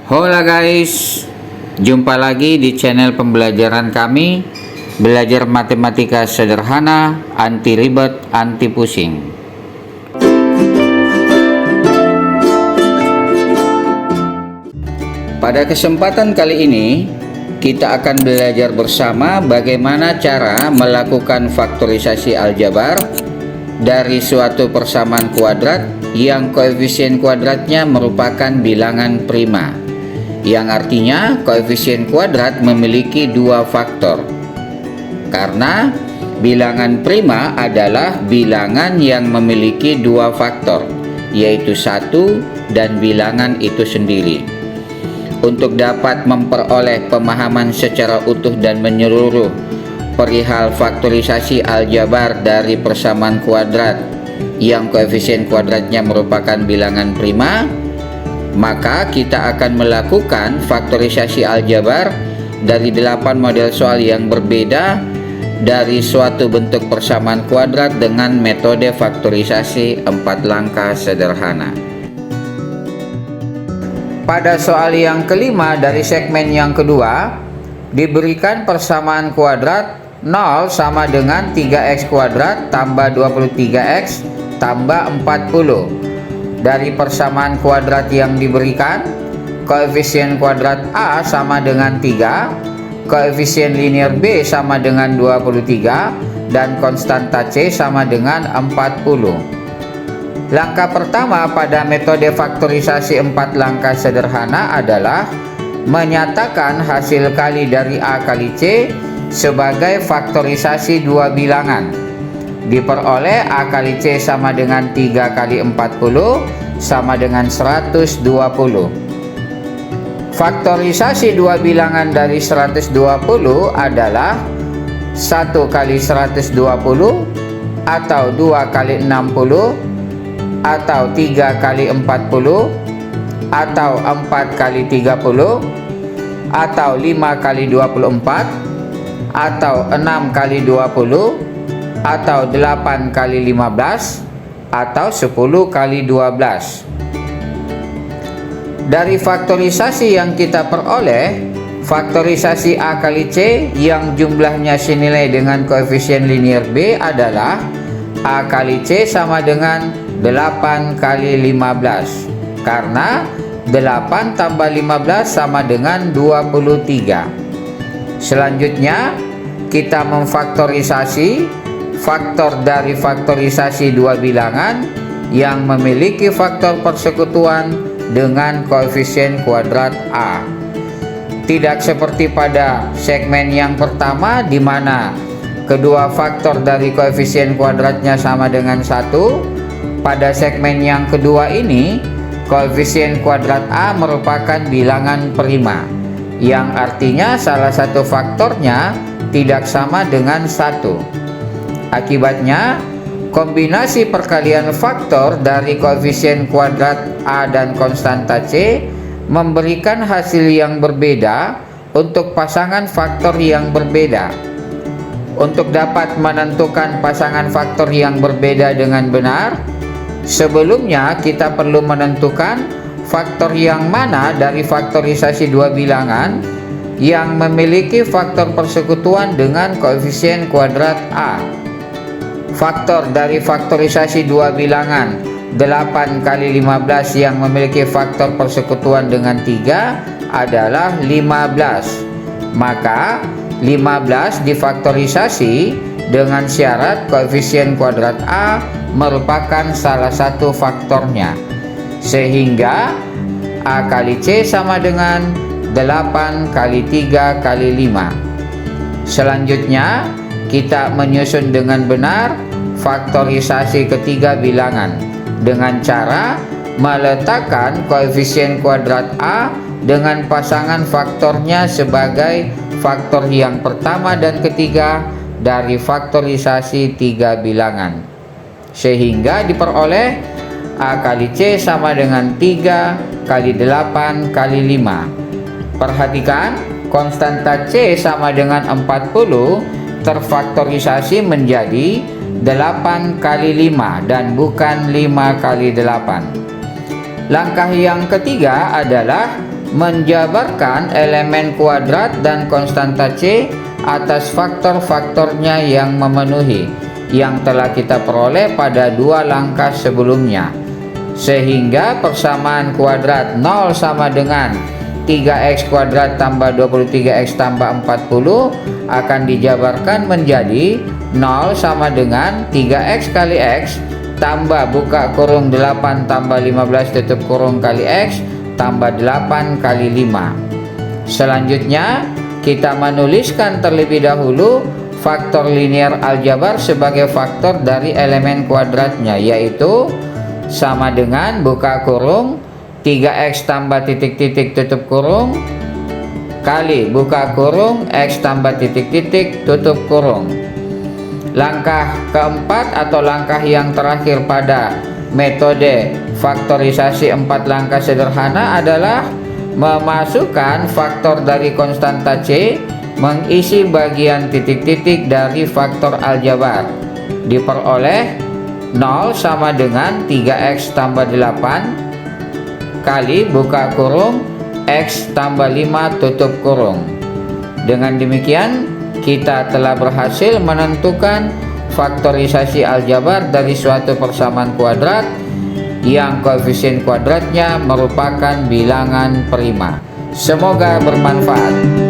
Hola guys, jumpa lagi di channel pembelajaran kami, belajar matematika sederhana, anti ribet, anti pusing. Pada kesempatan kali ini, kita akan belajar bersama bagaimana cara melakukan faktorisasi aljabar dari suatu persamaan kuadrat yang koefisien kuadratnya merupakan bilangan prima, yang artinya koefisien kuadrat memiliki dua faktor. Karena bilangan prima adalah bilangan yang memiliki dua faktor, yaitu satu dan bilangan itu sendiri. Untuk dapat memperoleh pemahaman secara utuh dan menyeluruh perihal faktorisasi aljabar dari persamaan kuadrat yang koefisien kuadratnya merupakan bilangan prima, maka kita akan melakukan faktorisasi aljabar dari 8 model soal yang berbeda dari suatu bentuk persamaan kuadrat dengan metode faktorisasi 4 langkah sederhana. Pada soal yang kelima dari segmen yang kedua, diberikan persamaan kuadrat 0 sama dengan 3x kuadrat tambah 23x tambah 40. Dari persamaan kuadrat yang diberikan, koefisien kuadrat A sama dengan 3, koefisien linear B sama dengan 23, dan konstanta C sama dengan 40. Langkah pertama pada metode faktorisasi 4 langkah sederhana adalah menyatakan hasil kali dari A kali C sebagai faktorisasi dua bilangan. Diperoleh A kali C sama dengan 3 kali 40 sama dengan 120. Faktorisasi dua bilangan dari 120 adalah 1 kali 120 atau 2 kali 60 atau 3 kali 40 atau 4 kali 30 atau 5 kali 24 atau 6 kali 20 atau 8 kali 15 atau 10 kali 12. Dari faktorisasi yang kita peroleh, faktorisasi A kali C yang jumlahnya senilai dengan koefisien linear B adalah A kali C sama dengan 8 kali 15, karena 8 tambah 15 sama dengan 23. Selanjutnya, kita memfaktorisasi faktor dari faktorisasi dua bilangan yang memiliki faktor persekutuan dengan koefisien kuadrat A. Tidak seperti pada segmen yang pertama di mana kedua faktor dari koefisien kuadratnya sama dengan 1. Pada segmen yang kedua ini, koefisien kuadrat A merupakan bilangan prima, yang artinya salah satu faktornya tidak sama dengan 1. Akibatnya, kombinasi perkalian faktor dari koefisien kuadrat A dan konstanta C memberikan hasil yang berbeda untuk pasangan faktor yang berbeda. Untuk dapat menentukan pasangan faktor yang berbeda dengan benar, sebelumnya kita perlu menentukan faktor yang mana dari faktorisasi dua bilangan yang memiliki faktor persekutuan dengan koefisien kuadrat A. Faktor dari faktorisasi dua bilangan 8 kali 15 yang memiliki faktor persekutuan dengan 3 adalah 15. Maka 15 difaktorisasi dengan syarat koefisien kuadrat A merupakan salah satu faktornya, sehingga A kali C sama dengan 8 kali 3 kali 5. Selanjutnya, kita menyusun dengan benar faktorisasi ketiga bilangan dengan cara meletakkan koefisien kuadrat A dengan pasangan faktornya sebagai faktor yang pertama dan ketiga dari faktorisasi tiga bilangan, sehingga diperoleh A kali C sama dengan 3 kali 8 kali 5. Perhatikan, konstanta C sama dengan 40 terfaktorisasi menjadi 8 kali 5 dan bukan 5 kali 8. Langkah yang ketiga adalah menjabarkan elemen kuadrat dan konstanta C atas faktor-faktornya yang memenuhi yang telah kita peroleh pada dua langkah sebelumnya, sehingga persamaan kuadrat 0 sama dengan 3x kuadrat tambah 23x tambah 40 akan dijabarkan menjadi 0 sama dengan 3x kali x tambah buka kurung 8 tambah 15 tutup kurung kali x tambah 8 kali 5. Selanjutnya kita menuliskan terlebih dahulu faktor linear aljabar sebagai faktor dari elemen kuadratnya, yaitu sama dengan buka kurung 3x tambah titik-titik tutup kurung kali buka kurung x tambah titik-titik tutup kurung. Langkah keempat atau langkah yang terakhir pada metode faktorisasi 4 langkah sederhana adalah memasukkan faktor dari konstanta C mengisi bagian titik-titik dari faktor aljabar. Diperoleh 0 sama dengan 3x tambah 8 kali buka kurung x tambah 5 tutup kurung. Dengan demikian kita telah berhasil menentukan faktorisasi aljabar dari suatu persamaan kuadrat yang koefisien kuadratnya merupakan bilangan prima. Semoga bermanfaat.